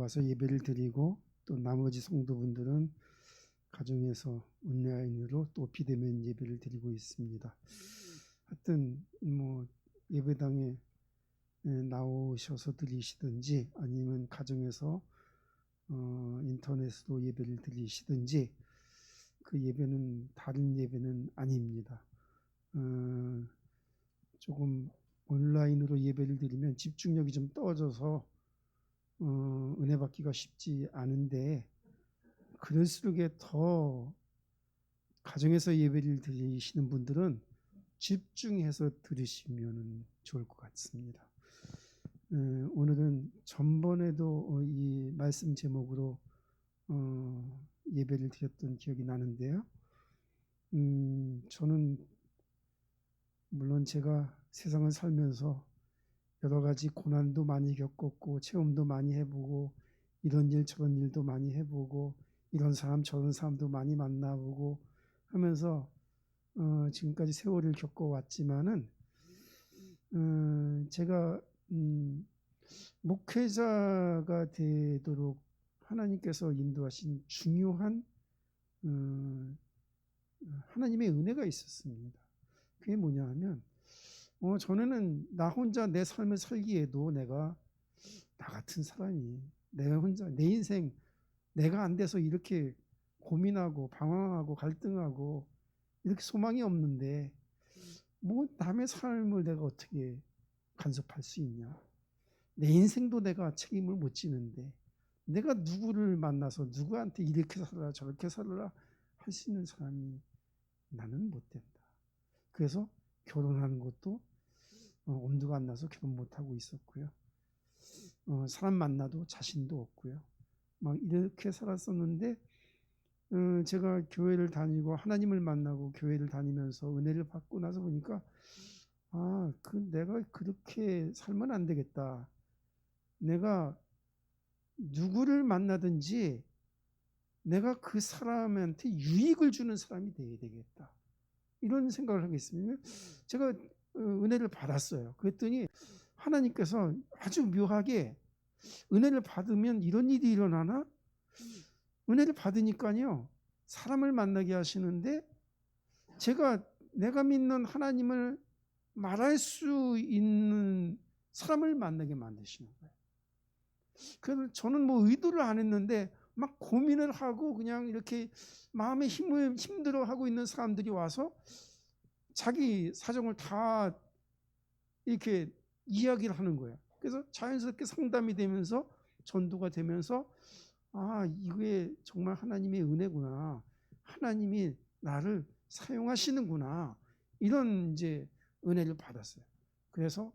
와서 예배를 드리고 또 나머지 성도분들은 가정에서 온라인으로 또 비대면 예배를 드리고 있습니다. 하여튼 예배당에 나오셔서 드리시든지 아니면 가정에서 인터넷으로 예배를 드리시든지 그 예배는 다른 예배는 아닙니다. 조금 온라인으로 예배를 드리면 집중력이 좀 떨어져서 은혜 받기가 쉽지 않은데, 그럴수록 더 가정에서 예배를 드리시는 분들은 집중해서 들으시면 좋을 것 같습니다. 오늘은 전번에도 이 말씀 제목으로 예배를 드렸던 기억이 나는데요. 저는 물론 제가 세상을 살면서 여러 가지 고난도 많이 겪었고 체험도 많이 해보고 이런 일 저런 일도 많이 해보고 이런 사람 저런 사람도 많이 만나보고 하면서 지금까지 세월을 겪어왔지만은 제가 목회자가 되도록 하나님께서 인도하신 중요한 하나님의 은혜가 있었습니다. 그게 뭐냐 하면 전에는 나 혼자 내 삶을 살기에도 내가 나 같은 사람이 내가 혼자 내 인생 내가 안 돼서 이렇게 고민하고 방황하고 갈등하고 이렇게 소망이 없는데 남의 삶을 내가 어떻게 간섭할 수 있냐. 내 인생도 내가 책임을 못 지는데 내가 누구를 만나서 누구한테 이렇게 살아라 저렇게 살아라 할 수 있는 사람이 나는 못 된다. 그래서 결혼하는 것도 엄두가 안 나서 결혼 못하고 있었고요. 사람 만나도 자신도 없고요. 막 이렇게 살았었는데 제가 교회를 다니고 하나님을 만나고 교회를 다니면서 은혜를 받고 나서 보니까 내가 그렇게 살면 안 되겠다. 내가 누구를 만나든지 내가 그 사람한테 유익을 주는 사람이 되어야 되겠다. 이런 생각을 하고 있습니다. 제가 은혜를 받았어요. 그랬더니 하나님께서 아주 묘하게 은혜를 받으면 이런 일이 일어나나? 은혜를 받으니까요 사람을 만나게 하시는데 내가 믿는 하나님을 말할 수 있는 사람을 만나게 만드시는 거예요. 그래서 저는 의도를 안 했는데 막 고민을 하고 그냥 이렇게 마음에 힘들어하고 있는 사람들이 와서 자기 사정을 다 이렇게 이야기를 하는 거예요. 그래서 자연스럽게 상담이 되면서 전도가 되면서 이게 정말 하나님의 은혜구나. 하나님이 나를 사용하시는구나. 이런 이제 은혜를 받았어요. 그래서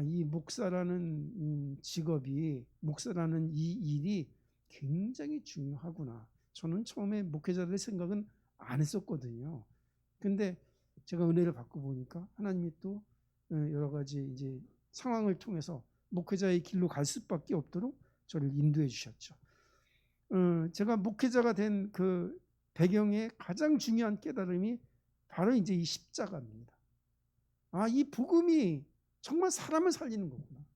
이 목사라는 직업이, 목사라는 이 일이 굉장히 중요하구나. 저는 처음에 목회자 될 생각은 안 했었거든요. 근데 제가 은혜를 받고 보니까 하나님이 또 여러 가지 이제 상황을 통해서 목회자의 길로 갈 수밖에 없도록 저를 인도해 주셨죠. 제가 목회자가 된 그 배경의 가장 중요한 깨달음이 바로 이제 이 십자가입니다. 이 복음이 정말 사람을 살리는 거구나.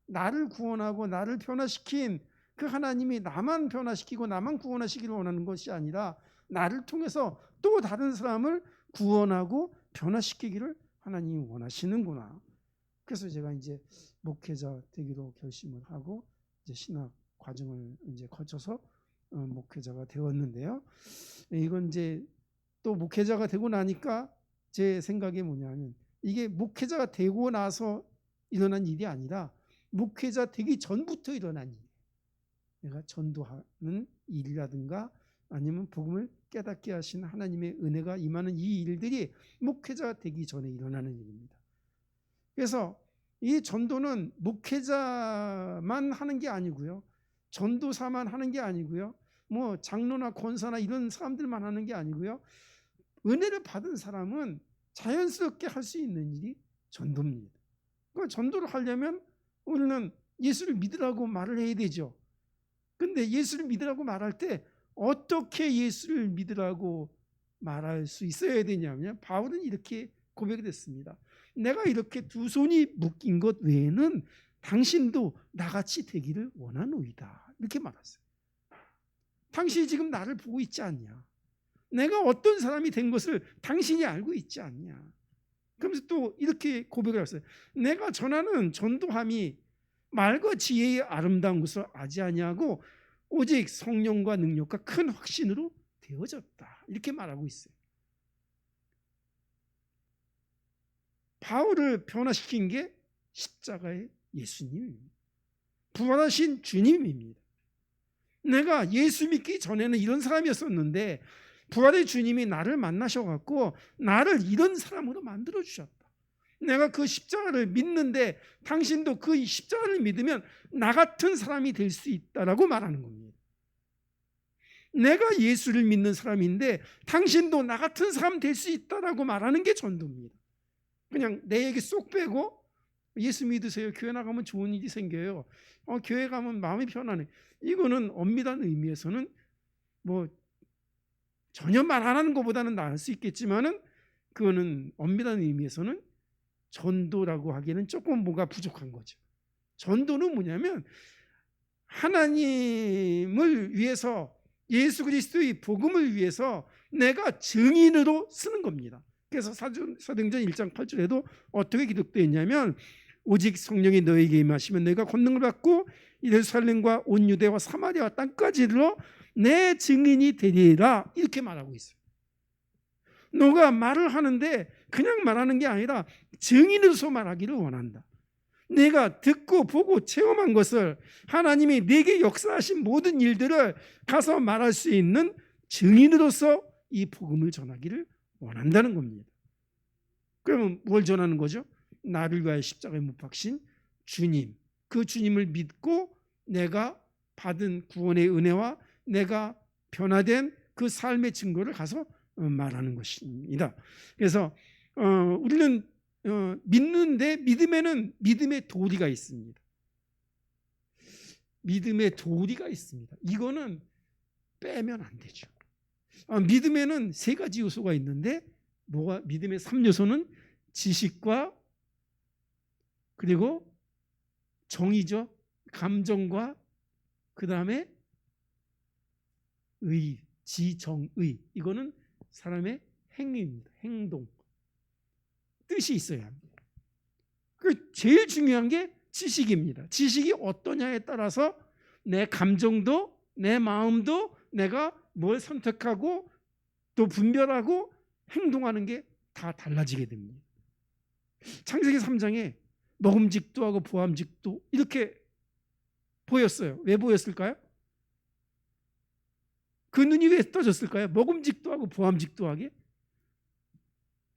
나를 구원하고 나를 변화시킨 그 하나님이 나만 변화시키고 나만 구원하시기를 원하는 것이 아니라 나를 통해서 또 다른 사람을 구원하고 변화시키기를 하나님이 원하시는구나. 그래서 제가 이제 목회자 되기로 결심을 하고 이제 신학 과정을 이제 거쳐서 목회자가 되었는데요. 이건 이제 또 목회자가 되고 나니까 제 생각이 뭐냐면 이게 목회자가 되고 나서 일어난 일이 아니라 목회자 되기 전부터 일어난 일. 내가 전도하는 일이라든가 아니면 복음을 깨닫게 하신 하나님의 은혜가 임하는 이 일들이 목회자 되기 전에 일어나는 일입니다. 그래서 이 전도는 목회자만 하는 게 아니고요. 전도사만 하는 게 아니고요. 장로나 권사나 이런 사람들만 하는 게 아니고요. 은혜를 받은 사람은 자연스럽게 할 수 있는 일이 전도입니다. 그러니까 전도를 하려면 우리는 예수를 믿으라고 말을 해야 되죠. 근데 예수를 믿으라고 말할 때 어떻게 예수를 믿으라고 말할 수 있어야 되냐면 바울은 이렇게 고백을 했습니다. 내가 이렇게 두 손이 묶인 것 외에는 당신도 나같이 되기를 원하노이다. 이렇게 말했어요. 당신이 지금 나를 보고 있지 않냐? 내가 어떤 사람이 된 것을 당신이 알고 있지 않냐? 그러면서 또 이렇게 고백을 했어요. 내가 전하는 전도함이 말과 지혜의 아름다운 것을 아지 아니하고 오직 성령과 능력과 큰 확신으로 되어졌다. 이렇게 말하고 있어요. 바울을 변화시킨 게 십자가의 예수님입니다. 부활하신 주님입니다. 내가 예수 믿기 전에는 이런 사람이었었는데 부활의 주님이 나를 만나셔갖고 나를 이런 사람으로 만들어 주셨다. 내가 그 십자가를 믿는데 당신도 그 십자가를 믿으면 나 같은 사람이 될 수 있다라고 말하는 겁니다. 내가 예수를 믿는 사람인데 당신도 나 같은 사람 될 수 있다라고 말하는 게 전도입니다. 그냥 내 얘기 쏙 빼고 예수 믿으세요. 교회 나가면 좋은 일이 생겨요. 교회 가면 마음이 편하네. 이거는 엄밀한 의미에서는 뭐 전혀 말 안 하는 것보다는 나을 수 있겠지만은 그거는 엄밀한 의미에서는 전도라고 하기에는 조금 뭐가 부족한 거죠. 전도는 뭐냐면 하나님을 위해서 예수 그리스도의 복음을 위해서 내가 증인으로 쓰는 겁니다. 그래서 사도행전 1장 8절에도 어떻게 기록되어 있냐면 오직 성령이 너에게 임하시면 너희가 권능을 받고 예루살렘과 온 유대와 사마리아와 땅까지 이르러 내 증인이 되리라 이렇게 말하고 있어요. 너가 말을 하는데 그냥 말하는 게 아니라 증인으로서 말하기를 원한다. 내가 듣고 보고 체험한 것을 하나님이 내게 역사하신 모든 일들을 가서 말할 수 있는 증인으로서 이 복음을 전하기를 원한다는 겁니다. 그러면 뭘 전하는 거죠? 나를 위하여 십자가에 못 박신 주님, 그 주님을 믿고 내가 받은 구원의 은혜와 내가 변화된 그 삶의 증거를 가서 말하는 것입니다. 그래서 우리는 믿는데 믿음에는 믿음의 도리가 있습니다. 믿음의 도리가 있습니다. 이거는 빼면 안 되죠. 믿음에는 세 가지 요소가 있는데 뭐가 믿음의 3요소는 지식과 그리고 정의죠. 감정과 그 다음에 의, 지정의. 이거는 사람의 행위입니다. 행동. 뜻이 있어야 합니다. 그 제일 중요한 게 지식입니다. 지식이 어떠냐에 따라서 내 감정도 내 마음도 내가 뭘 선택하고 또 분별하고 행동하는 게 다 달라지게 됩니다. 창세기 3장에 먹음직도 하고 보암직도 이렇게 보였어요. 왜 보였을까요? 그 눈이 왜 떠졌을까요? 먹음직도 하고 보암직도 하게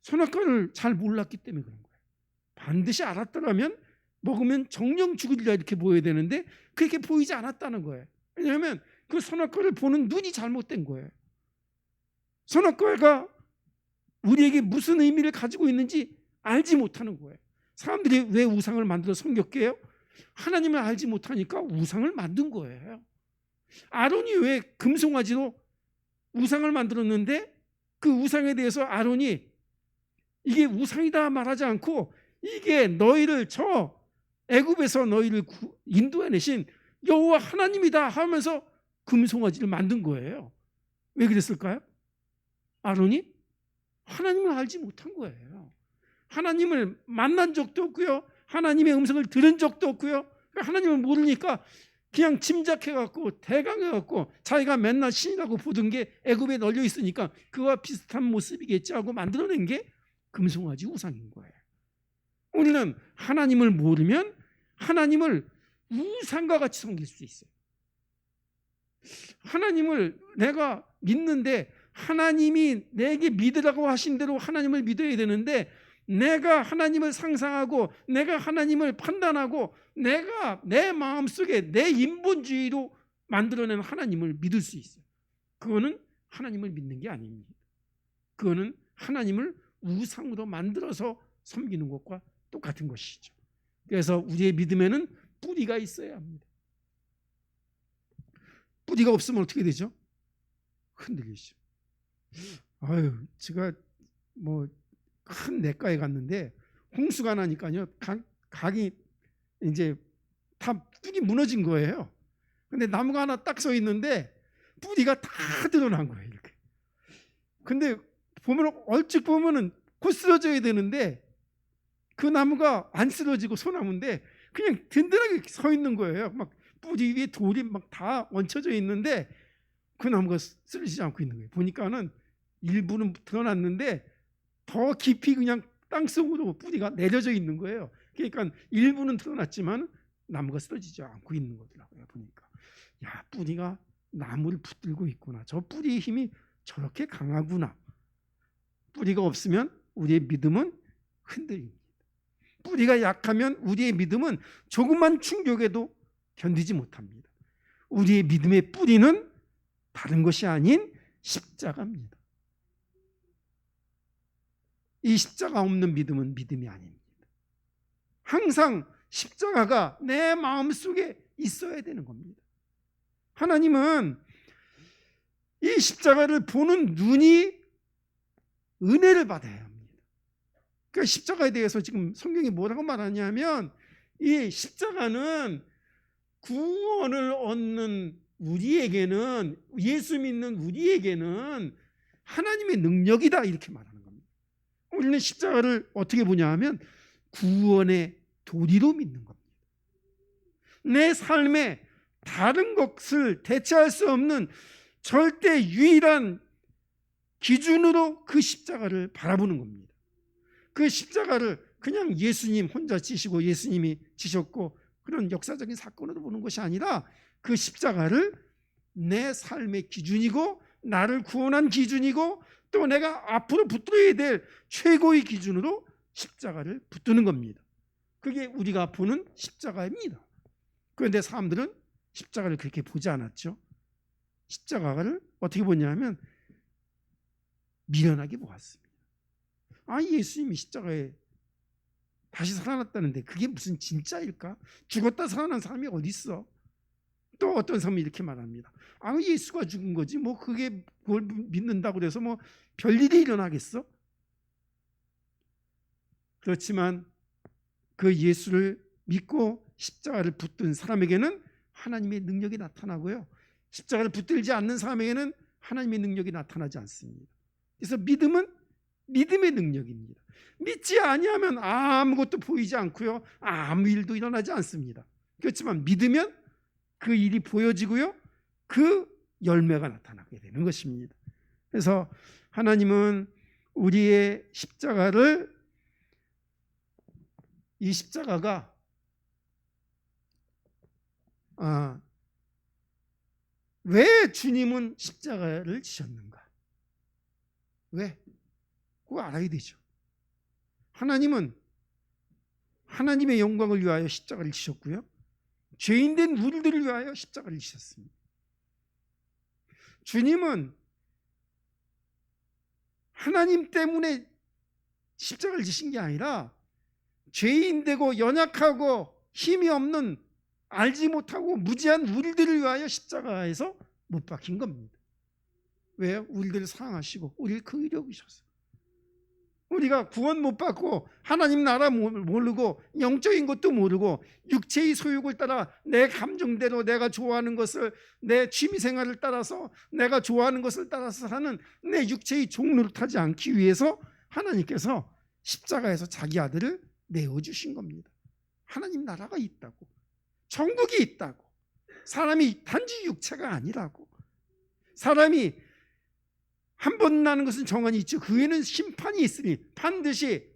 선악과를 잘 몰랐기 때문에 그런 거예요. 반드시 알았더라면 먹으면 정령 죽으리라 이렇게 보여야 되는데 그렇게 보이지 않았다는 거예요. 왜냐하면 그 선악과를 보는 눈이 잘못된 거예요. 선악과가 우리에게 무슨 의미를 가지고 있는지 알지 못하는 거예요. 사람들이 왜 우상을 만들어 섬겼게요? 하나님을 알지 못하니까 우상을 만든 거예요. 아론이 왜 금송아지로 우상을 만들었는데 그 우상에 대해서 아론이 이게 우상이다 말하지 않고 이게 너희를 저 애굽에서 너희를 인도해내신 여호와 하나님이다 하면서 금송아지를 만든 거예요. 왜 그랬을까요? 아론이 하나님을 알지 못한 거예요. 하나님을 만난 적도 없고요. 하나님의 음성을 들은 적도 없고요. 하나님을 모르니까 그냥 짐작해갖고 대강해갖고 자기가 맨날 신이라고 보던 게 애굽에 널려 있으니까 그와 비슷한 모습이겠지 하고 만들어낸 게 금송아지 우상인 거예요. 우리는 하나님을 모르면 하나님을 우상과 같이 섬길 수 있어요. 하나님을 내가 믿는데 하나님이 내게 믿으라고 하신 대로 하나님을 믿어야 되는데 내가 하나님을 상상하고 내가 하나님을 판단하고 내가 내 마음속에 내 인본주의로 만들어낸 하나님을 믿을 수 있어요. 그거는 하나님을 믿는 게 아닙니다. 그거는 하나님을 우상으로 만들어서 섬기는 것과 똑같은 것이죠. 그래서 우리의 믿음에는 뿌리가 있어야 합니다. 뿌리가 없으면 어떻게 되죠? 흔들리죠. 아유, 제가 뭐 큰 내과에 갔는데 홍수가 나니까요. 각이 이제 다 뿌리 무너진 거예요. 근데 나무가 하나 딱 서 있는데 뿌리가 다 드러난 거예요. 이렇게. 근데 보면 얼찍 보면은 곧 쓰러져야 되는데 그 나무가 안 쓰러지고 소나무인데 그냥 든든하게 서 있는 거예요. 막 뿌리 위에 돌이 막 다 얹혀져 있는데 그 나무가 쓰러지지 않고 있는 거예요. 보니까는 일부는 드러났는데 더 깊이 그냥 땅속으로 뿌리가 내려져 있는 거예요. 그러니까 일부는 드러났지만 나무가 쓰러지지 않고 있는 거더라고요. 보니까 야, 뿌리가 나무를 붙들고 있구나. 저 뿌리의 힘이 저렇게 강하구나. 뿌리가 없으면 우리의 믿음은 흔들립니다. 뿌리가 약하면 우리의 믿음은 조금만 충격에도 견디지 못합니다. 우리의 믿음의 뿌리는 다른 것이 아닌 십자가입니다. 이 십자가 없는 믿음은 믿음이 아닙니다. 항상 십자가가 내 마음속에 있어야 되는 겁니다. 하나님은 이 십자가를 보는 눈이 은혜를 받아야 합니다. 그러니까 십자가에 대해서 지금 성경이 뭐라고 말하냐면 이 십자가는 구원을 얻는 우리에게는, 예수 믿는 우리에게는 하나님의 능력이다 이렇게 말하는 겁니다. 우리는 십자가를 어떻게 보냐 하면 구원의 도리로 믿는 겁니다. 내 삶에 다른 것을 대체할 수 없는 절대 유일한 기준으로 그 십자가를 바라보는 겁니다. 그 십자가를 그냥 예수님 혼자 지시고 예수님이 지셨고 그런 역사적인 사건으로 보는 것이 아니라 그 십자가를 내 삶의 기준이고 나를 구원한 기준이고 또 내가 앞으로 붙들어야 될 최고의 기준으로 십자가를 붙드는 겁니다. 그게 우리가 보는 십자가입니다. 그런데 사람들은 십자가를 그렇게 보지 않았죠. 십자가를 어떻게 보냐면 미련하게 보았습니다. 아, 예수님이 십자가에 다시 살아났다는데 그게 무슨 진짜일까? 죽었다 살아난 사람이 어디 있어? 또 어떤 사람이 이렇게 말합니다. 아, 예수가 죽은 거지 뭐 그게 그걸 믿는다고 해서 뭐 별일이 일어나겠어? 그렇지만 그 예수를 믿고 십자가를 붙든 사람에게는 하나님의 능력이 나타나고요. 십자가를 붙들지 않는 사람에게는 하나님의 능력이 나타나지 않습니다. 그래서 믿음은 믿음의 능력입니다. 믿지 아니하면 아무것도 보이지 않고요. 아무 일도 일어나지 않습니다. 그렇지만 믿으면 그 일이 보여지고요. 그 열매가 나타나게 되는 것입니다. 그래서 하나님은 우리의 십자가를, 이 십자가가 왜 주님은 십자가를 지셨는가? 왜? 그거 알아야 되죠. 하나님은 하나님의 영광을 위하여 십자가를 지셨고요. 죄인된 우리들을 위하여 십자가를 지셨습니다. 주님은 하나님 때문에 십자가를 지신 게 아니라 죄인되고 연약하고 힘이 없는 알지 못하고 무지한 우리들을 위하여 십자가에서 못 박힌 겁니다. 왜요? 우리들을 사랑하시고 우리를 긍휼히 여기셔서. 우리가 구원 못 받고 하나님 나라 모르고 영적인 것도 모르고 육체의 소욕을 따라 내 감정대로 내가 좋아하는 것을, 내 취미생활을 따라서 내가 좋아하는 것을 따라서 사는 내 육체의 종노릇하지 않기 위해서 하나님께서 십자가에서 자기 아들을 내어주신 겁니다. 하나님 나라가 있다고, 천국이 있다고, 사람이 단지 육체가 아니라고, 사람이 한 번 나는 것은 정한이 있죠. 그 외에는 심판이 있으니 반드시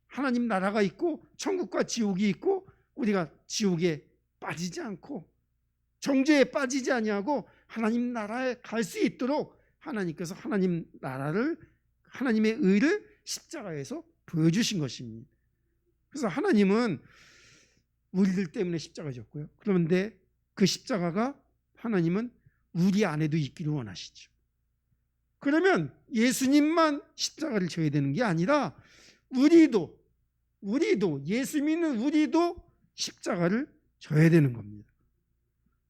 하나님 나라가 있고 천국과 지옥이 있고 우리가 지옥에 빠지지 않고 정죄에 빠지지 아니하고 하나님 나라에 갈 수 있도록 하나님께서 하나님 나라를, 하나님의 의를 십자가에서 보여주신 것입니다. 그래서 하나님은 우리들 때문에 십자가 졌고요. 그런데 그 십자가가 하나님은 우리 안에도 있기를 원하시죠. 그러면 예수님만 십자가를 져야 되는 게 아니라 우리도 예수 믿는 우리도 십자가를 져야 되는 겁니다.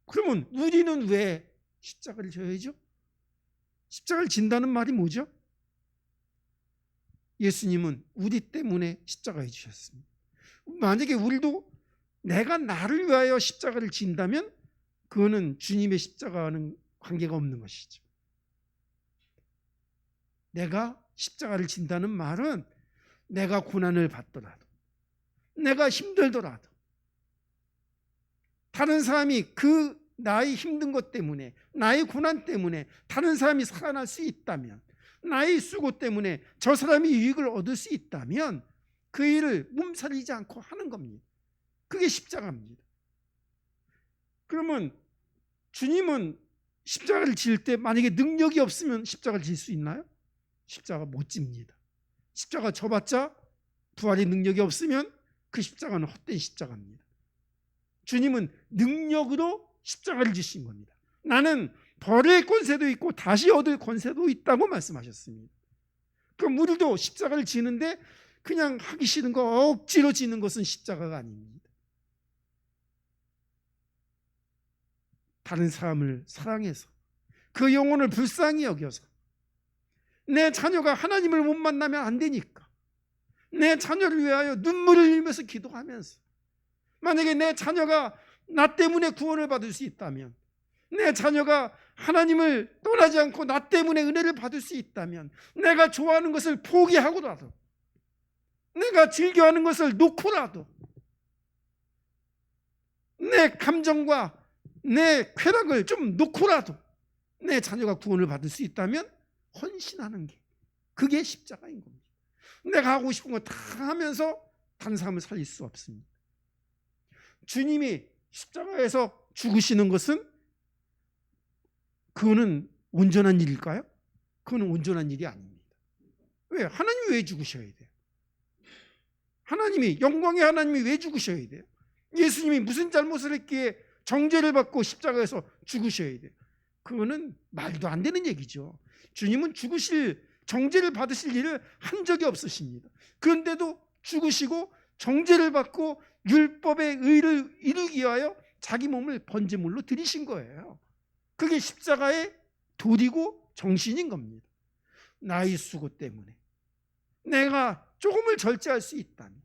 그러면 우리는 왜 십자가를 져야죠? 십자가를 진다는 말이 뭐죠? 예수님은 우리 때문에 십자가에 지셨습니다. 만약에 우리도 내가 나를 위하여 십자가를 진다면 그거는 주님의 십자가와는 관계가 없는 것이죠. 내가 십자가를 진다는 말은 내가 고난을 받더라도, 내가 힘들더라도, 다른 사람이 그 나의 힘든 것 때문에, 나의 고난 때문에 다른 사람이 살아날 수 있다면, 나의 수고 때문에 저 사람이 유익을 얻을 수 있다면 그 일을 몸살리지 않고 하는 겁니다. 그게 십자가입니다. 그러면 주님은 십자가를 질 때 만약에 능력이 없으면 십자가를 질 수 있나요? 십자가 못 집니다. 십자가 져봤자 부활의 능력이 없으면 그 십자가는 헛된 십자가입니다. 주님은 능력으로 십자가를 지신 겁니다. 나는 벌의 권세도 있고 다시 얻을 권세도 있다고 말씀하셨습니다. 그럼 우리도 십자가를 지는데 그냥 하기 싫은 거 억지로 지는 것은 십자가가 아닙니다. 다른 사람을 사랑해서 그 영혼을 불쌍히 여겨서 내 자녀가 하나님을 못 만나면 안 되니까 내 자녀를 위하여 눈물을 흘리면서 기도하면서, 만약에 내 자녀가 나 때문에 구원을 받을 수 있다면, 내 자녀가 하나님을 떠나지 않고 나 때문에 은혜를 받을 수 있다면 내가 좋아하는 것을 포기하고라도, 내가 즐겨하는 것을 놓고라도, 내 감정과 내 쾌락을 좀 놓고라도 내 자녀가 구원을 받을 수 있다면 헌신하는 게, 그게 십자가인 겁니다. 내가 하고 싶은 거 다 하면서 다른 사람을 살릴 수 없습니다. 주님이 십자가에서 죽으시는 것은 그거는 온전한 일일까요? 그거는 온전한 일이 아닙니다. 왜? 하나님이 왜 죽으셔야 돼요? 하나님이, 영광의 하나님이 왜 죽으셔야 돼요? 예수님이 무슨 잘못을 했기에 정죄를 받고 십자가에서 죽으셔야 돼요? 그거는 말도 안 되는 얘기죠. 주님은 죽으실, 정죄를 받으실 일을 한 적이 없으십니다. 그런데도 죽으시고 정죄를 받고 율법의 의를 이루기 위하여 자기 몸을 번제물로 드리신 거예요. 그게 십자가의 도리고 정신인 겁니다. 나의 수고 때문에 내가 조금을 절제할 수 있다면,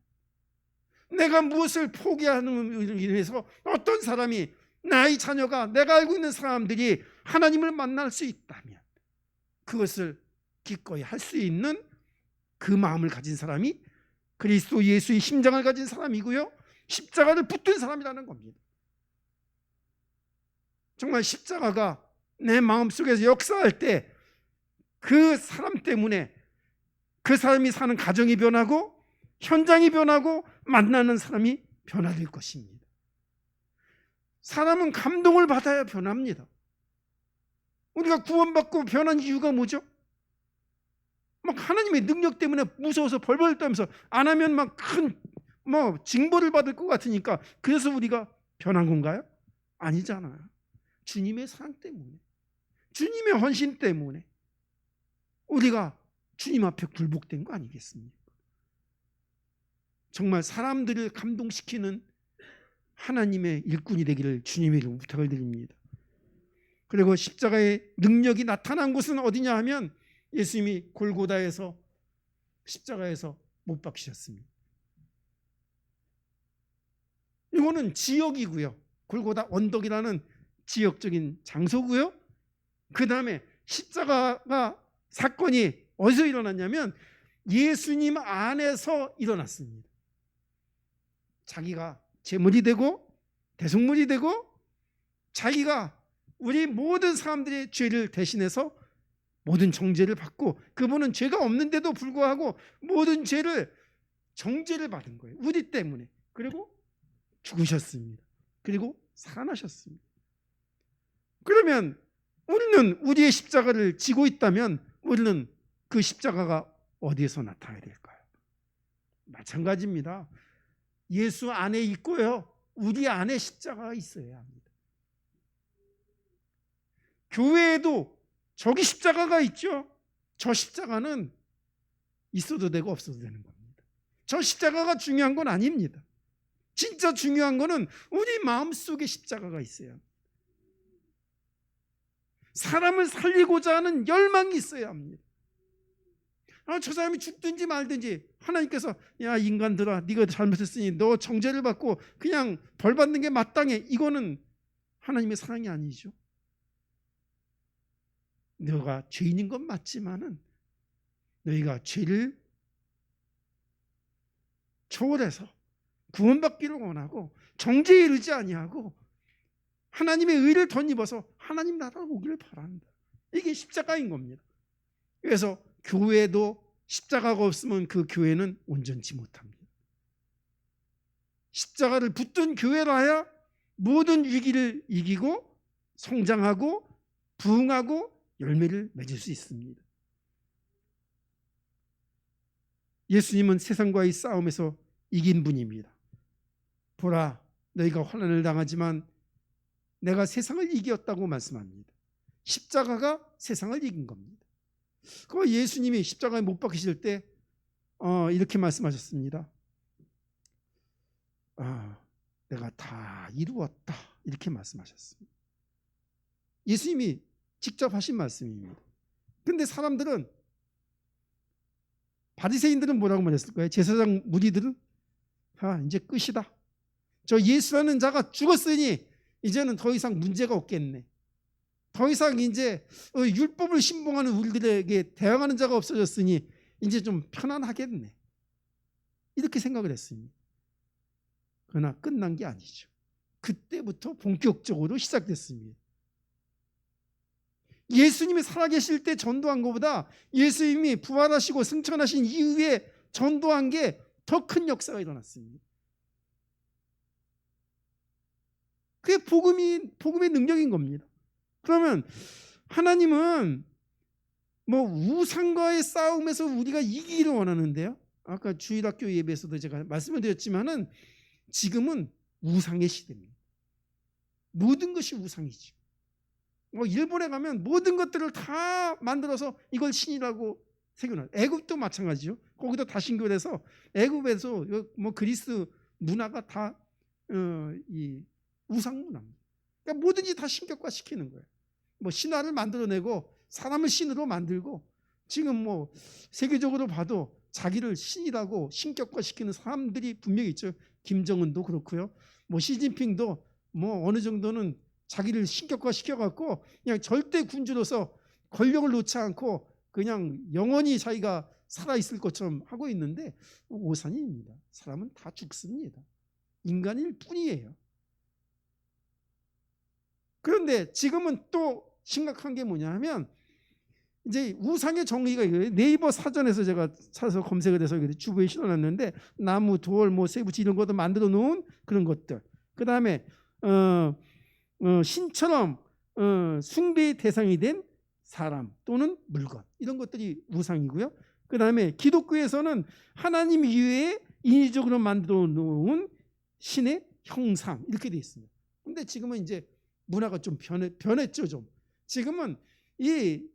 내가 무엇을 포기하는 일로 인해서 어떤 사람이, 나의 자녀가, 내가 알고 있는 사람들이 하나님을 만날 수 있다면 그것을 기꺼이 할 수 있는 그 마음을 가진 사람이 그리스도 예수의 심장을 가진 사람이고요, 십자가를 붙든 사람이라는 겁니다. 정말 십자가가 내 마음속에서 역사할 때 그 사람 때문에 그 사람이 사는 가정이 변하고 현장이 변하고 만나는 사람이 변화될 것입니다. 사람은 감동을 받아야 변합니다. 우리가 구원받고 변한 이유가 뭐죠? 막 하나님의 능력 때문에 무서워서 벌벌 떨면서 안 하면 막 큰 징벌을 받을 것 같으니까 그래서 우리가 변한 건가요? 아니잖아요. 주님의 사랑 때문에, 주님의 헌신 때문에 우리가 주님 앞에 굴복된 거 아니겠습니까? 정말 사람들을 감동시키는 하나님의 일꾼이 되기를 주님의 이름으로 부탁을 드립니다. 그리고 십자가의 능력이 나타난 곳은 어디냐 하면 예수님이 골고다에서 십자가에서 못 박히셨습니다. 이거는 지역이고요. 골고다 언덕이라는 지역적인 장소고요. 그 다음에 십자가가 사건이 어디서 일어났냐면 예수님 안에서 일어났습니다. 자기가 제물이 되고 대속물이 되고 자기가 우리 모든 사람들의 죄를 대신해서 모든 정죄를 받고, 그분은 죄가 없는데도 불구하고 모든 죄를 정죄를 받은 거예요. 우리 때문에. 그리고 죽으셨습니다. 그리고 살아나셨습니다. 그러면 우리는 우리의 십자가를 지고 있다면 우리는 그 십자가가 어디에서 나타나야 될까요? 마찬가지입니다. 예수 안에 있고요, 우리 안에 십자가가 있어야 합니다. 교회에도 저기 십자가가 있죠. 저 십자가는 있어도 되고 없어도 되는 겁니다. 저 십자가가 중요한 건 아닙니다. 진짜 중요한 거는 우리 마음속에 십자가가 있어야 합니다. 사람을 살리고자 하는 열망이 있어야 합니다. 저 사람이 죽든지 말든지 하나님께서 야 인간들아 네가 잘못했으니 너 정죄를 받고 그냥 벌 받는 게 마땅해. 이거는 하나님의 사랑이 아니죠. 너가 죄인인 건 맞지만은 너희가 죄를 초월해서 구원받기를 원하고 정죄에 이르지 아니하고 하나님의 의를 덧입어서 하나님 나라로 오기를 바란다. 이게 십자가인 겁니다. 그래서 교회도 십자가가 없으면 그 교회는 온전치 못합니다. 십자가를 붙든 교회라야 모든 위기를 이기고 성장하고 부흥하고 열매를 맺을 수 있습니다. 예수님은 세상과의 싸움에서 이긴 분입니다. 보라, 너희가 환난을 당하지만 내가 세상을 이겼다고 말씀합니다. 십자가가 세상을 이긴 겁니다. 그 예수님이 십자가에 못 박히실 때 이렇게 말씀하셨습니다. 내가 다 이루었다 이렇게 말씀하셨습니다. 예수님이 직접 하신 말씀입니다. 그런데 사람들은 바리새인들은 뭐라고 말했을 거예요? 제사장 무리들은 이제 끝이다. 저 예수라는 자가 죽었으니 이제는 더 이상 문제가 없겠네. 더 이상 이제 율법을 신봉하는 우리들에게 대항하는 자가 없어졌으니 이제 좀 편안하겠네. 이렇게 생각을 했습니다. 그러나 끝난 게 아니죠. 그때부터 본격적으로 시작됐습니다. 예수님이 살아계실 때 전도한 것보다 예수님이 부활하시고 승천하신 이후에 전도한 게 더 큰 역사가 일어났습니다. 그게 복음의 능력인 겁니다. 그러면 하나님은 뭐 우상과의 싸움에서 우리가 이기기를 원하는데요. 아까 주일학교 예배에서도 제가 말씀을 드렸지만은 지금은 우상의 시대입니다. 모든 것이 우상이죠. 일본에 가면 모든 것들을 다 만들어서 이걸 신이라고 새겨놔요. 애굽도 마찬가지죠. 거기도 다신교돼서 애굽에서 뭐 그리스 문화가 다 이 우상 문화입니다. 그러니까 뭐든지 다 신격화 시키는 거예요. 뭐 신화를 만들어내고 사람을 신으로 만들고 지금 뭐 세계적으로 봐도 자기를 신이라고 신격화 시키는 사람들이 분명히 있죠. 김정은도 그렇고요. 뭐 시진핑도 뭐 어느 정도는 자기를 신격화 시켜갖고 그냥 절대 군주로서 권력을 놓지 않고 그냥 영원히 자기가 살아있을 것처럼 하고 있는데 오산입니다. 사람은 다 죽습니다. 인간일 뿐이에요. 그런데 지금은 또 심각한 게 뭐냐 하면 이제 우상의 정의가 이거예요. 네이버 사전에서 제가 찾아서 검색을 해서 주부에 실어놨는데 나무, 돌, 뭐 쇠붙이 이런 것도 만들어 놓은 그런 것들. 그 다음에 신처럼 숭배의 대상이 된 사람 또는 물건 이런 것들이 우상이고요. 그 다음에 기독교에서는 하나님 이외에 인위적으로 만들어 놓은 신의 형상 이렇게 돼 있습니다. 근데 지금은 이제 문화가 좀 변했죠. 좀 지금은 이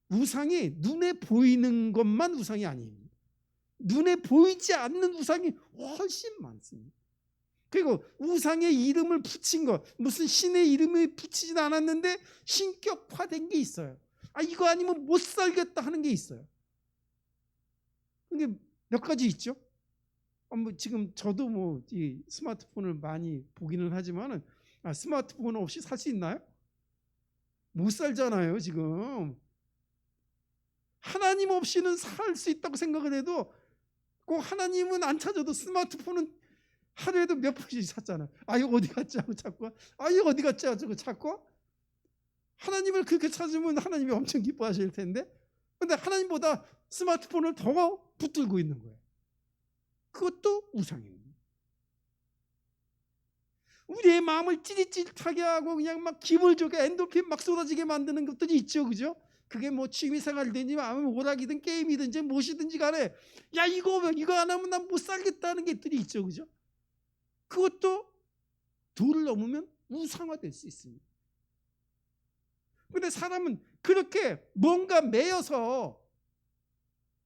우상이 눈에 보이는 것만 우상이 아닙니다. 눈에 보이지 않는 우상이 훨씬 많습니다. 그리고 우상의 이름을 붙인 것, 무슨 신의 이름을 붙이진 않았는데 신격화된 게 있어요. 이거 아니면 못 살겠다 하는 게 있어요. 이게 몇 가지 있죠. 뭐 지금 저도 뭐 이 스마트폰을 많이 보기는 하지만은 스마트폰 없이 살 수 있나요? 못 살잖아요. 지금 하나님 없이는 살 수 있다고 생각을 해도 꼭 하나님은 안 찾아도 스마트폰은 하루에도 몇 번씩 찾잖아요. 이거 어디 갔지 하고 찾고, 이거 어디 갔지 하고 찾고. 하나님을 그렇게 찾으면 하나님이 엄청 기뻐하실 텐데, 근데 하나님보다 스마트폰을 더 붙들고 있는 거예요. 그것도 우상입니다. 우리의 마음을 찌릿찌릿하게 하고 그냥 막 기분 좋게 엔돌핀 막 쏟아지게 만드는 것들이 있죠, 그죠? 그게 뭐 취미생활이든지 아니면 오락이든 게임이든지 무엇이든지 간에 이거 안 하면 난 못 살겠다는 것들이 있죠, 그죠? 그것도 도를 넘으면 우상화될 수 있습니다. 그런데 사람은 그렇게 뭔가 매여서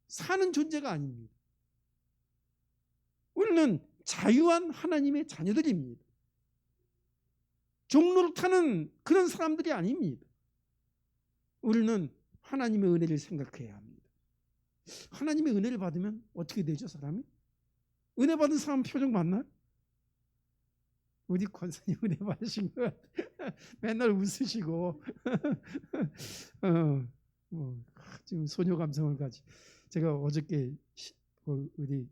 사는 존재가 아닙니다. 우리는 자유한 하나님의 자녀들입니다. 종로를 타는 그런 사람들이 아닙니다. 우리는 하나님의 은혜를 생각해야 합니다. 하나님의 은혜를 받으면 어떻게 되죠, 사람이? 은혜 받은 사람 표정 맞나요? 우리 권사님 은혜 받으신 것 같아요. 맨날 웃으시고 지금 소녀 감성을 가지고 제가 어저께 우리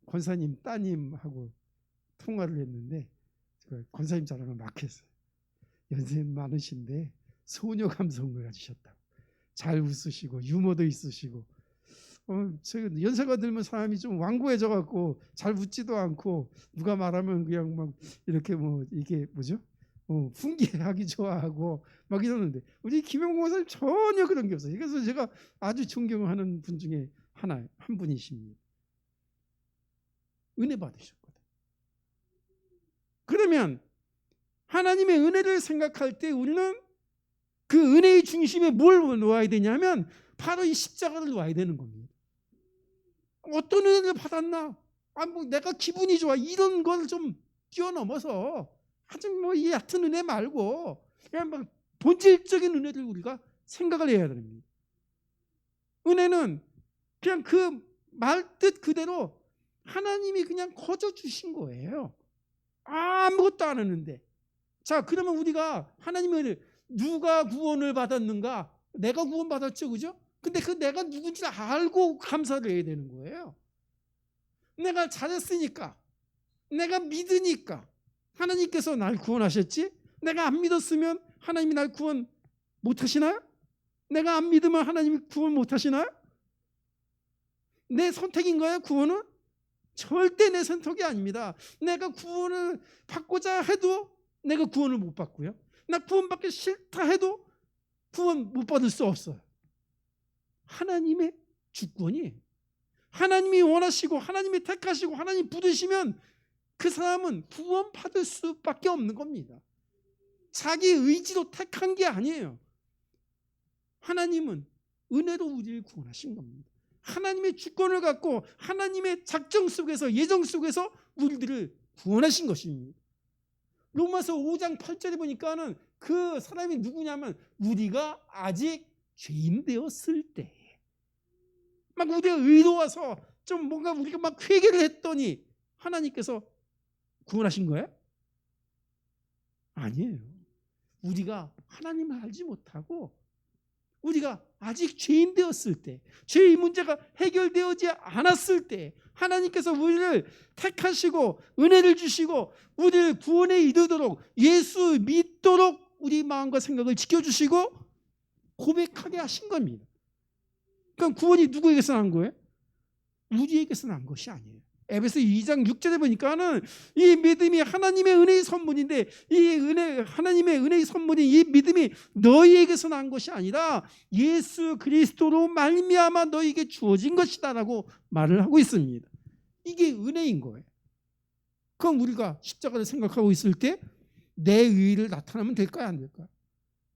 권사님 따님하고 통화를 했는데 권사님 자랑을 막 했어요. 연세 많으신데 소녀 감성을 가지셨다고. 잘 웃으시고 유머도 있으시고 제가 연세가 들면 사람이 좀 완고해져 갖고 잘 웃지도 않고 누가 말하면 그냥 막 이렇게 이게 뭐죠? 훈계하기 좋아하고 막 이러는데 우리 김영공 권사님 전혀 그런 게 없어요. 그래서 제가 아주 존경하는 분 중에 한 분이십니다. 은혜 받으셨거든. 그러면 하나님의 은혜를 생각할 때 우리는 그 은혜의 중심에 뭘 놓아야 되냐면 바로 이 십자가를 놓아야 되는 겁니다. 어떤 은혜를 받았나? 내가 기분이 좋아 이런 걸 좀 뛰어넘어서 아주 이 얕은 은혜 말고 그냥 막 본질적인 은혜를 우리가 생각을 해야 됩니다. 은혜는 그냥 그 말 뜻 그대로 하나님이 그냥 거저 주신 거예요. 아무것도 안 했는데. 자, 그러면 우리가 하나님의 은혜, 누가 구원을 받았는가? 내가 구원받았죠, 그죠? 근데 그 내가 누군지 알고 감사를 해야 되는 거예요. 내가 잘했으니까, 내가 믿으니까 하나님께서 날 구원하셨지? 내가 안 믿었으면 하나님이 날 구원 못 하시나요? 내가 안 믿으면 하나님이 구원 못 하시나요? 내 선택인가요, 구원은? 절대 내 선택이 아닙니다. 내가 구원을 받고자 해도 내가 구원을 못 받고요. 나 구원받기 싫다 해도 구원 못 받을 수 없어요. 하나님의 주권이에요. 하나님이 원하시고 하나님이 택하시고 하나님 부르시면 그 사람은 구원 받을 수밖에 없는 겁니다. 자기 의지로 택한 게 아니에요. 하나님은 은혜로 우리를 구원하신 겁니다. 하나님의 주권을 갖고 하나님의 작정 속에서 예정 속에서 우리들을 구원하신 것입니다. 로마서 5장 8절에 보니까는 그 사람이 누구냐면 우리가 아직 죄인 되었을 때 막 우리가 의로워서 좀 뭔가 우리가 막 회개를 했더니 하나님께서 구원하신 거예요? 아니에요. 우리가 하나님을 알지 못하고 우리가 아직 죄인 되었을 때, 죄의 문제가 해결되지 않았을 때 하나님께서 우리를 택하시고 은혜를 주시고 우리를 구원에 이르도록 예수 믿도록 우리 마음과 생각을 지켜주시고 고백하게 하신 겁니다. 그럼 구원이 누구에게서 난 거예요? 우리에게서 난 것이 아니에요. 에베소 2장 6절에 보니까는 이 믿음이 하나님의 은혜의 선물인데 하나님의 은혜의 선물인 이 믿음이 너희에게서 난 것이 아니라 예수 그리스도로 말미암아 너희에게 주어진 것이다라고 말을 하고 있습니다. 이게 은혜인 거예요. 그럼 우리가 십자가를 생각하고 있을 때 내 의의를 나타내면 될까요? 안 될까요?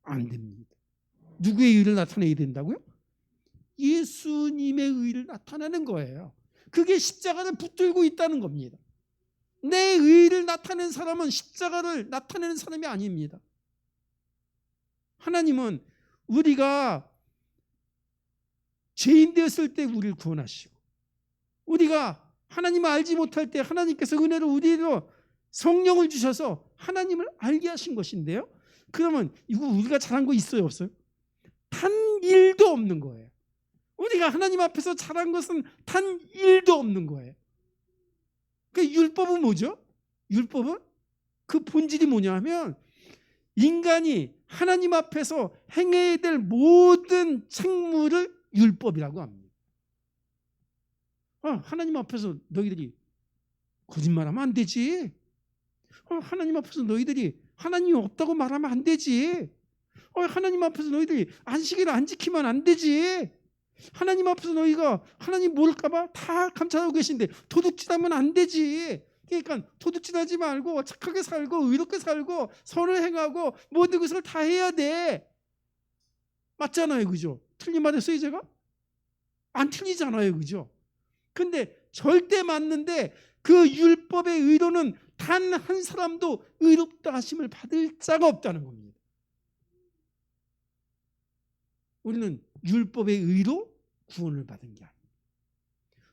안 됩니다. 누구의 의의를 나타내야 된다고요? 예수님의 의의를 나타내는 거예요. 그게 십자가를 붙들고 있다는 겁니다. 내 의의를 나타내는 사람은 십자가를 나타내는 사람이 아닙니다. 하나님은 우리가 죄인 되었을 때 우리를 구원하시고 우리가 하나님을 알지 못할 때 하나님께서 은혜로 우리로 성령을 주셔서 하나님을 알게 하신 것인데요. 그러면 이거 우리가 잘한 거 있어요, 없어요? 단 1도 없는 거예요. 우리가 하나님 앞에서 잘한 것은 단 1도 없는 거예요. 그 율법은 뭐죠? 율법은 그 본질이 뭐냐면 인간이 하나님 앞에서 행해야 될 모든 책무를 율법이라고 합니다. 하나님 앞에서 너희들이 거짓말하면 안 되지. 하나님 앞에서 너희들이 하나님이 없다고 말하면 안 되지. 하나님 앞에서 너희들이 안식일을 안 지키면 안 되지. 하나님 앞에서 너희가 하나님 모를까봐 다 감찰하고 계신데 도둑질하면 안 되지. 그러니까 도둑질하지 말고 착하게 살고 의롭게 살고 선을 행하고 모든 것을 다 해야 돼. 맞잖아요, 그죠? 틀린 말 했어요, 제가? 안 틀리잖아요, 그죠? 근데 절대 맞는데 그 율법의 의도는 단 한 사람도 의롭다 하심을 받을 자가 없다는 겁니다. 우리는 율법의 의로 구원을 받은 게 아닙니다.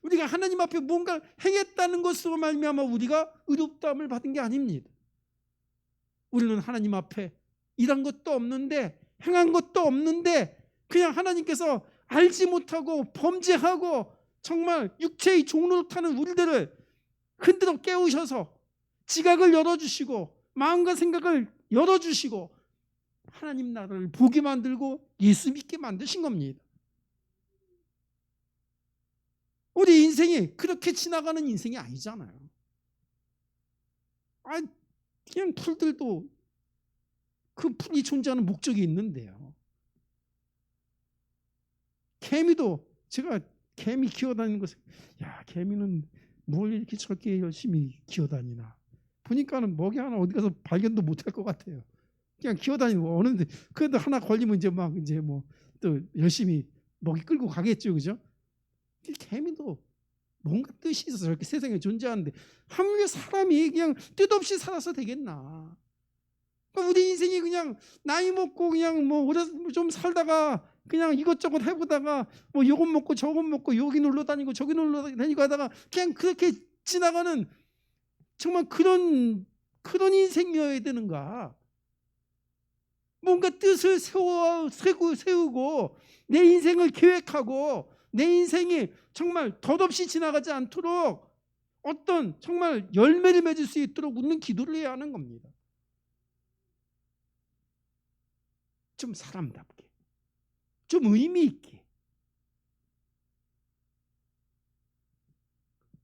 우리가 하나님 앞에 뭔가를 행했다는 것으로 말미암아 우리가 의롭다함을 받은 게 아닙니다. 우리는 하나님 앞에 일한 것도 없는데 행한 것도 없는데 그냥 하나님께서 알지 못하고 범죄하고 정말 육체의 종로를 타는 우리들을 흔들어 깨우셔서 지각을 열어주시고 마음과 생각을 열어주시고 하나님 나라를 보게 만들고 예수 믿게 만드신 겁니다. 우리 인생이 그렇게 지나가는 인생이 아니잖아요. 그냥 풀들도 그 풀이 존재하는 목적이 있는데요. 개미도 제가 개미 기어다니는 것을 개미는 뭘 이렇게 저렇게 열심히 기어다니나 보니까는 먹이 하나 어디 가서 발견도 못할 것 같아요. 그냥 기어다니고 어느데 그래도 하나 걸리면 이제 뭐 또 열심히 먹이 끌고 가겠죠, 그죠? 개미도 뭔가 뜻이 있어서 저렇게 세상에 존재하는데 하물며 사람이 그냥 뜻없이 살아서 되겠나? 그러니까 우리 인생이 그냥 나이 먹고 그냥 뭐 오래 좀 살다가 그냥 이것저것 해보다가 뭐 요것 먹고 저것 먹고 여기 놀러 다니고 저기 놀러 다니고 하다가 그냥 그렇게 지나가는 정말 그런 인생이어야 되는가? 뭔가 뜻을 세우고 내 인생을 계획하고 내 인생이 정말 덧없이 지나가지 않도록 어떤 정말 열매를 맺을 수 있도록 웃는 기도를 해야 하는 겁니다. 좀 사람답게, 좀 의미 있게.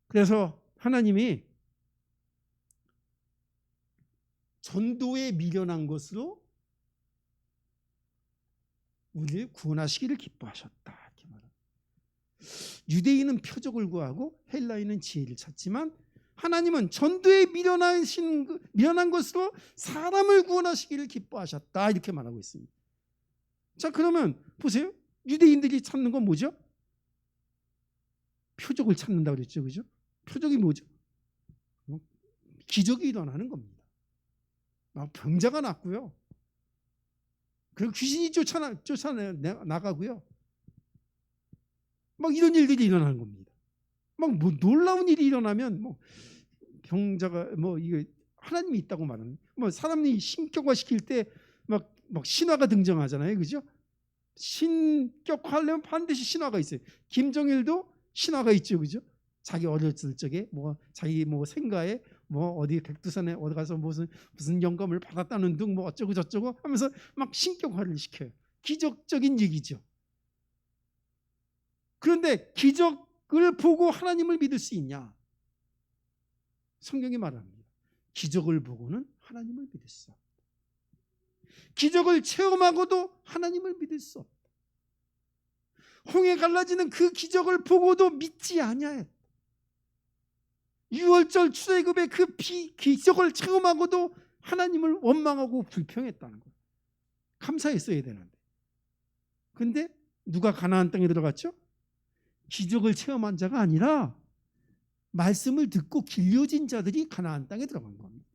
그래서 하나님이 전도에 미련한 것으로 우리를 구원하시기를 기뻐하셨다. 이렇게 말합니다. 유대인은 표적을 구하고 헬라인은 지혜를 찾지만 하나님은 전도에 미련한 것으로 사람을 구원하시기를 기뻐하셨다. 이렇게 말하고 있습니다. 자, 그러면 보세요. 유대인들이 찾는 건 뭐죠? 표적을 찾는다고 그랬죠, 그죠? 표적이 뭐죠? 기적이 일어나는 겁니다. 병자가 낫고요. 그리고 귀신이 쫓아나가고요. 막 이런 일들이 일어나는 겁니다. 막 뭐 놀라운 일이 일어나면 뭐 병자가 뭐 이거 하나님이 있다고 말하는 뭐 사람이 신격화 시킬 때 막 신화가 등장하잖아요, 그죠? 신격화하려면 반드시 신화가 있어요. 김정일도 신화가 있죠, 그죠? 자기 어렸을 적에 뭐 자기 뭐 생가에 뭐 어디 백두산에 어디 가서 무슨 영감을 받았다는 등 뭐 어쩌고 저쩌고 하면서 막 신격화를 시켜요. 기적적인 얘기죠. 그런데 기적을 보고 하나님을 믿을 수 있냐? 성경이 말합니다. 기적을 보고는 하나님을 믿을 수 없다. 기적을 체험하고도 하나님을 믿을 수 없다. 홍해 갈라지는 그 기적을 보고도 믿지 아니하였다. 유월절 출애굽의 그 기적을 체험하고도 하나님을 원망하고 불평했다는 거예요. 감사했어야 되는데. 근데 누가 가나안 땅에 들어갔죠? 기적을 체험한 자가 아니라 말씀을 듣고 길려진 자들이 가나안 땅에 들어간 겁니다.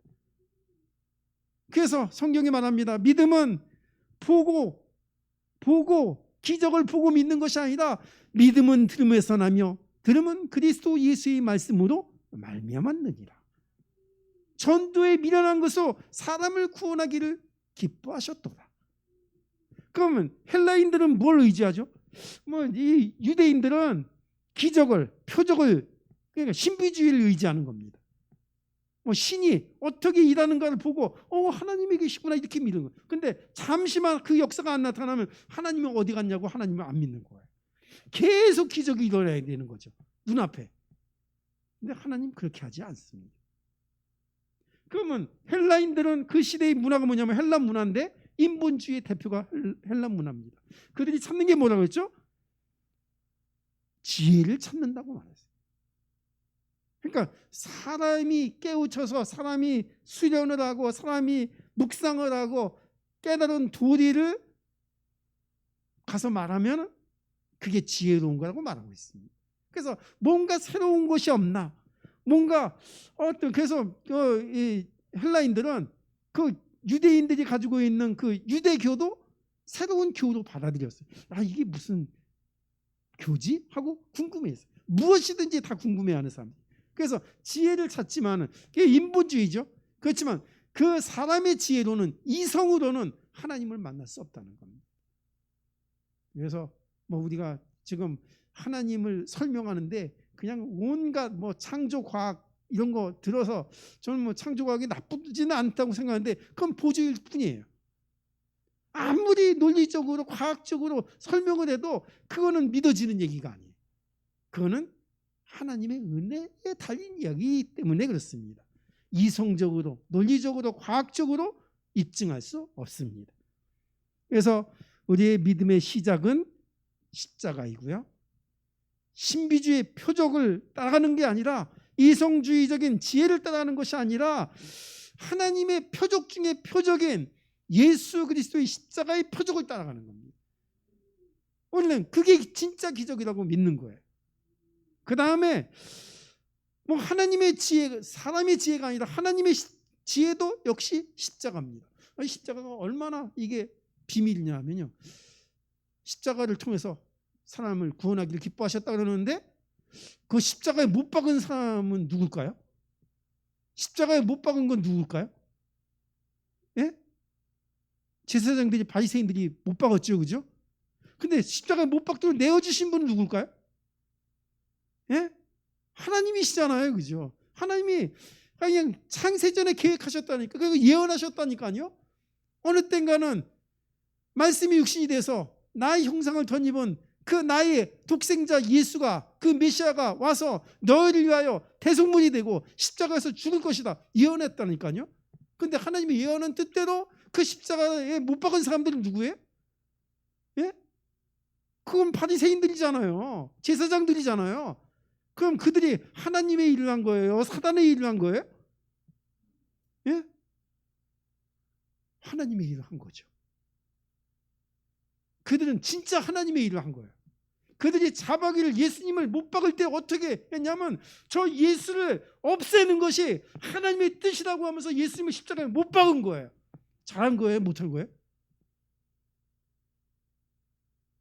그래서 성경이 말합니다. 믿음은 보고 기적을 보고 믿는 것이 아니라 믿음은 들음에서 나며 들음은 그리스도 예수의 말씀으로 말미암았느니라. 전도에 미련한 것으로 사람을 구원하기를 기뻐하셨도다. 그러면 헬라인들은 뭘 의지하죠? 뭐 이 유대인들은 기적을, 표적을, 그러니까 신비주의를 의지하는 겁니다. 뭐 신이 어떻게 일하는가를 보고 하나님이 계시구나 이렇게 믿는 거예요. 근데 잠시만 그 역사가 안 나타나면 하나님이 어디 갔냐고 하나님을 안 믿는 거예요. 계속 기적이 일어나야 되는 거죠. 눈앞에. 근데 하나님 그렇게 하지 않습니다. 그러면 헬라인들은 그 시대의 문화가 뭐냐면 헬라 문화인데 인본주의의 대표가 헬라 문화입니다. 그들이 찾는 게 뭐라고 했죠? 지혜를 찾는다고 말했어요. 그러니까 사람이 깨우쳐서 사람이 수련을 하고 사람이 묵상을 하고 깨달은 도리를 가서 말하면 그게 지혜로운 거라고 말하고 있습니다. 그래서 뭔가 새로운 것이 없나? 뭔가 그래서 이 헬라인들은 그 유대인들이 가지고 있는 그 유대교도 새로운 교로 받아들였어요. 이게 무슨 교지? 하고 궁금해했어요. 무엇이든지 다 궁금해하는 사람. 그래서 지혜를 찾지만은 그게 인본주의죠. 그렇지만 그 사람의 지혜로는, 이성으로는 하나님을 만날 수 없다는 겁니다. 그래서 우리가 지금 하나님을 설명하는데 그냥 온갖 창조과학 이런 거 들어서 저는 창조과학이 나쁘지는 않다고 생각하는데 그건 보조일 뿐이에요. 아무리 논리적으로 과학적으로 설명을 해도 그거는 믿어지는 얘기가 아니에요. 그거는 하나님의 은혜에 달린 이야기이기 때문에 그렇습니다. 이성적으로, 논리적으로, 과학적으로 입증할 수 없습니다. 그래서 우리의 믿음의 시작은 십자가이고요. 신비주의 표적을 따라가는 게 아니라, 이성주의적인 지혜를 따라가는 것이 아니라 하나님의 표적 중에 표적인 예수 그리스도의 십자가의 표적을 따라가는 겁니다. 우리는 그게 진짜 기적이라고 믿는 거예요. 그 다음에 하나님의 지혜, 사람의 지혜가 아니라 하나님의 지혜도 역시 십자가입니다. 십자가가 얼마나 이게 비밀이냐 하면요, 십자가를 통해서 사람을 구원하기를 기뻐하셨다 그러는데 그 십자가에 못 박은 사람은 누굴까요? 십자가에 못 박은 건 누굴까요? 예? 제사장들이, 바리새인들이 못 박았죠, 그죠? 근데 십자가에 못 박도록 내어주신 분은 누굴까요? 예? 하나님이시잖아요, 그죠? 하나님이 그냥 창세전에 계획하셨다니까, 그리고 예언하셨다니까요. 어느 땐가는 말씀이 육신이 돼서 나의 형상을 덧입은 그 나의 독생자 예수가, 그 메시아가 와서 너희를 위하여 대속물이 되고 십자가에서 죽을 것이다 예언했다니까요. 근데 하나님의 예언은 뜻대로 그 십자가에 못 박은 사람들은 누구예요? 예? 그건 바리새인들이잖아요. 제사장들이잖아요. 그럼 그들이 하나님의 일을 한 거예요? 사단의 일을 한 거예요? 예? 하나님의 일을 한 거죠. 그들은 진짜 하나님의 일을 한 거예요. 그들이 자박이를, 예수님을 못 박을 때 어떻게 했냐면 저 예수를 없애는 것이 하나님의 뜻이라고 하면서 예수님을 십자가에 못 박은 거예요. 잘한 거예요? 못한 거예요?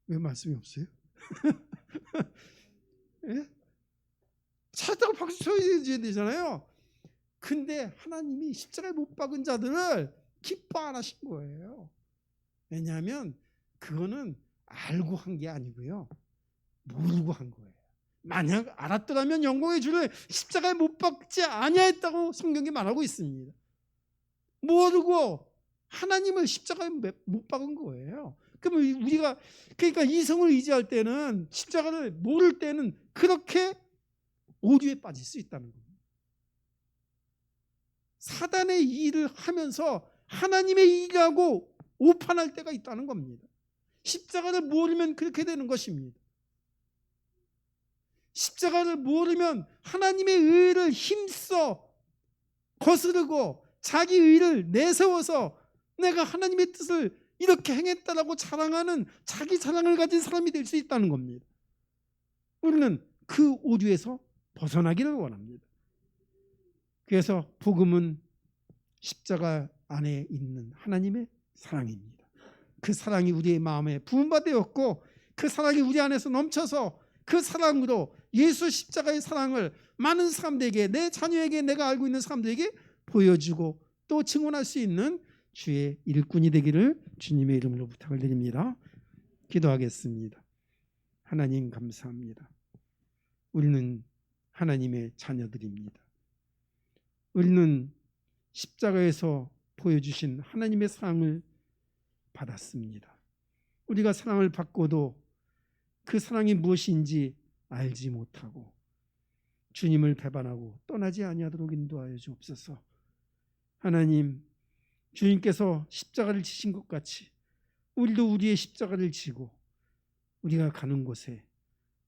왜 말씀이 없어요? 예? 찾다고 박수 쳐줘야 되잖아요. 근데 하나님이 십자가에 못 박은 자들을 기뻐 안 하신 거예요. 왜냐하면 그거는 알고 한 게 아니고요, 모르고 한 거예요. 만약 알았더라면 영광의 주를 십자가에 못 박지 아니하였다고 성경이 말하고 있습니다. 모르고 하나님을 십자가에 못 박은 거예요. 그러면 우리가, 그러니까 이성을 의지할 때는, 십자가를 모를 때는 그렇게 오류에 빠질 수 있다는 겁니다. 사단의 일을 하면서 하나님의 일이라고 오판할 때가 있다는 겁니다. 십자가를 모르면 그렇게 되는 것입니다. 십자가를 모르면 하나님의 의를 힘써 거스르고 자기 의를 내세워서 내가 하나님의 뜻을 이렇게 행했다라고 자랑하는 자기 자랑을 가진 사람이 될 수 있다는 겁니다. 우리는 그 오류에서 벗어나기를 원합니다. 그래서 복음은 십자가 안에 있는 하나님의 사랑입니다. 그 사랑이 우리의 마음에 부음받았고 그 사랑이 우리 안에서 넘쳐서 그 사랑으로 예수 십자가의 사랑을 많은 사람들에게, 내 자녀에게, 내가 알고 있는 사람들에게 보여주고 또 증언할 수 있는 주의 일꾼이 되기를 주님의 이름으로 부탁을 드립니다. 기도하겠습니다. 하나님 감사합니다. 우리는 하나님의 자녀들입니다. 우리는 십자가에서 보여주신 하나님의 사랑을 받았습니다. 우리가 사랑을 받고도 그 사랑이 무엇인지 알지 못하고 주님을 배반하고 떠나지 아니하도록 인도하여 주옵소서. 하나님, 주님께서 십자가를 지신 것 같이 우리도 우리의 십자가를 지고 우리가 가는 곳에,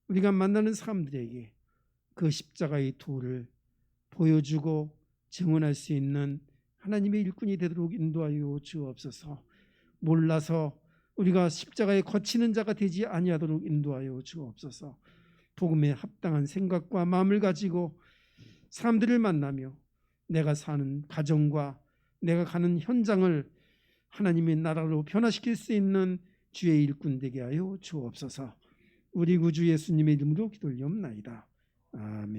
우리가 만나는 사람들에게 그 십자가의 도를 보여주고 증언할 수 있는 하나님의 일꾼이 되도록 인도하여 주옵소서. 몰라서 우리가 십자가에 거치는 자가 되지 아니하도록 인도하여 주옵소서. 복음에 합당한 생각과 마음을 가지고 사람들을 만나며 내가 사는 가정과 내가 가는 현장을 하나님의 나라로 변화시킬 수 있는 주의 일꾼 되게 하여 주옵소서. 우리 구주 예수님의 이름으로 기도 올리옵나이다. 아멘.